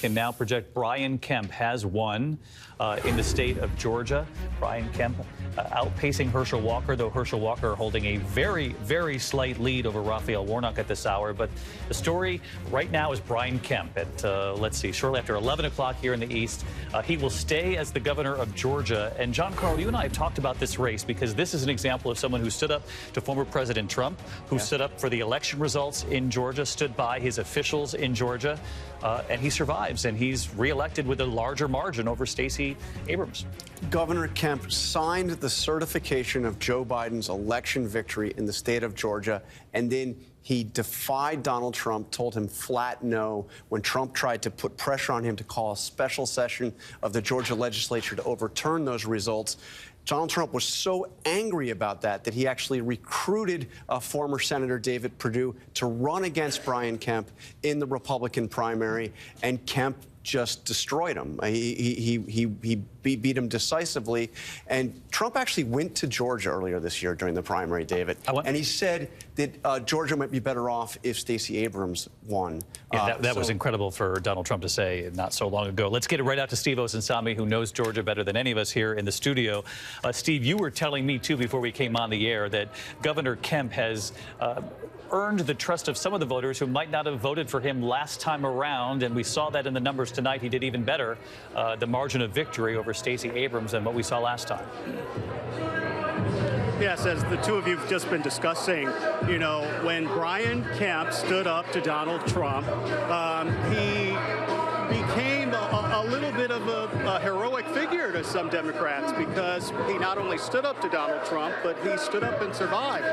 Can now project Brian Kemp has won in the state of Georgia. Brian Kemp outpacing Herschel Walker, though Herschel Walker holding a very, very slight lead over Raphael Warnock at this hour. But the story right now is Brian Kemp at, let's see, shortly after 11 o'clock here in the East. He will stay as the governor of Georgia. And John Carl, you and I have talked about this race because this is an example of someone who stood up to former President Trump, who stood up for the election results in Georgia, stood by his officials in Georgia, and he survives, and he's reelected with a larger margin over Stacey Abrams. Governor Kemp signed the certification of Joe Biden's election victory in the state of Georgia, and then he defied Donald Trump, told him flat no when Trump tried to put pressure on him to call a special session of the Georgia legislature to overturn those results. Donald Trump was so angry about that he actually recruited former Senator David Perdue to run against Brian Kemp in the Republican primary, and Kemp just destroyed him. He beat him decisively. And Trump actually went to Georgia earlier this year during the primary, David, and he said that Georgia might be better off if Stacey Abrams won. Yeah, that was incredible for Donald Trump to say not so long ago. Let's get it right out to Steve Osunsami, who knows Georgia better than any of us here in the studio. Steve, you were telling me, too, before we came on the air that Governor Kemp has earned the trust of some of the voters who might not have voted for him last time around, and we saw that in the numbers tonight. He did even better, the margin of victory over Stacey Abrams than what we saw last time. Yes, as the two of you have just been discussing, you know, when Brian Kemp stood up to Donald Trump, he became a little bit of a heroic figure to some Democrats because he not only stood up to Donald Trump, but he stood up and survived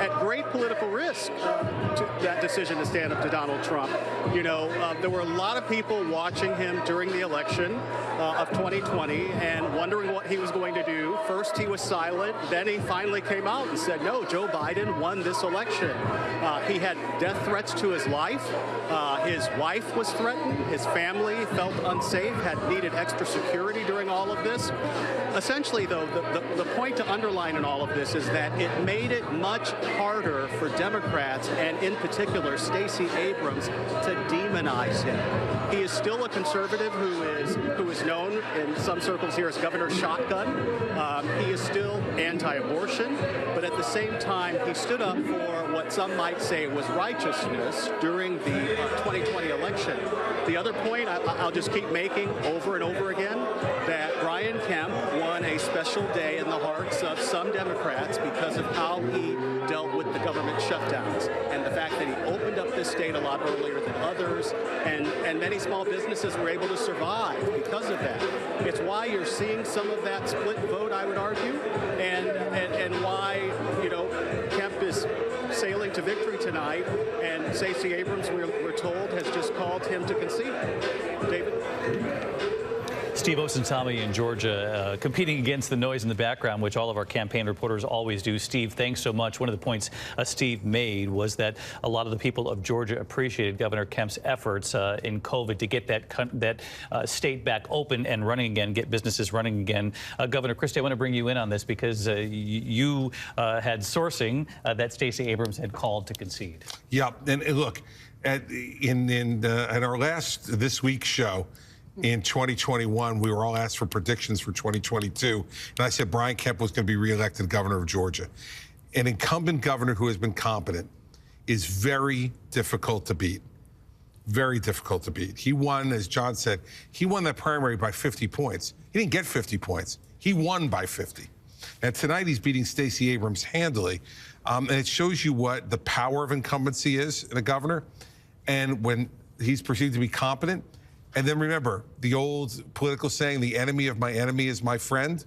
at great political risk to that decision to stand up to Donald Trump. You know, there were a lot of people watching him during the election of 2020 and wondering what he was going to do. First, he was silent. Then he finally came out and said, no, Joe Biden won this election. He had death threats to his life. His wife was threatened. His family felt unsafe, had needed extra security during all of this. Essentially, though, the point to underline in all of this is that it made it much harder for Democrats, and in particular Stacey Abrams, to demonize him. He is still a conservative who is known in some circles here as Governor Shotgun. He is still anti-abortion, but at the same time, he stood up for what some might say was righteousness during the 2020 election. The other point I'll just keep making over and over again, that Brian Kemp won a special day in the hearts of some Democrats because of how he dealt with the government shutdowns and the fact that he opened up this state a lot earlier than others, and many small businesses were able to survive because of that. It's why you're seeing some of that split vote, I would argue, and why, you know, Kemp is sailing to victory tonight, and Stacey Abrams, we're told, has just called him to concede. David? Steve Osunsami in Georgia, competing against the noise in the background, which all of our campaign reporters always do. Steve, thanks so much. One of the points Steve made was that a lot of the people of Georgia appreciated Governor Kemp's efforts in COVID to get that state back open and running again, get businesses running again. Governor Christie, I want to bring you in on this because you had sourcing that Stacey Abrams had called to concede. Yeah, and look, at our last This Week show, in 2021, we were all asked for predictions for 2022, and I said Brian Kemp was going to be reelected governor of Georgia. An incumbent governor who has been competent is very difficult to beat. Very difficult to beat. He won, as John said, he won that primary by 50 points. He didn't get 50 points. He won by 50. And tonight he's beating Stacey Abrams handily. And it shows you what the power of incumbency is in a governor. And when he's perceived to be competent. And then remember, the old political saying, the enemy of my enemy is my friend.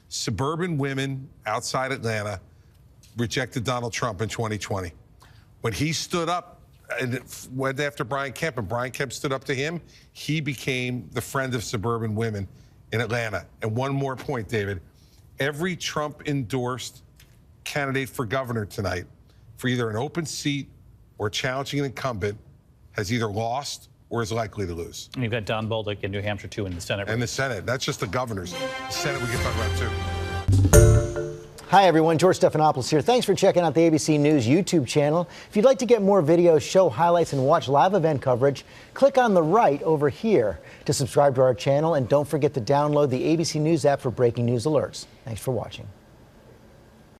Suburban women outside Atlanta rejected Donald Trump in 2020. When he stood up and went after Brian Kemp, and Brian Kemp stood up to him, he became the friend of suburban women in Atlanta. And one more point, David. Every Trump-endorsed candidate for governor tonight, for either an open seat or challenging an incumbent, has either lost or is likely to lose. And you've got Don Bolduc in New Hampshire, too, in the Senate. And the Senate. That's just the governors. The Senate we can talk about, too. Hi, everyone. George Stephanopoulos here. Thanks for checking out the ABC News YouTube channel. If you'd like to get more videos, show highlights, and watch live event coverage, click on the right over here to subscribe to our channel. And don't forget to download the ABC News app for breaking news alerts. Thanks for watching.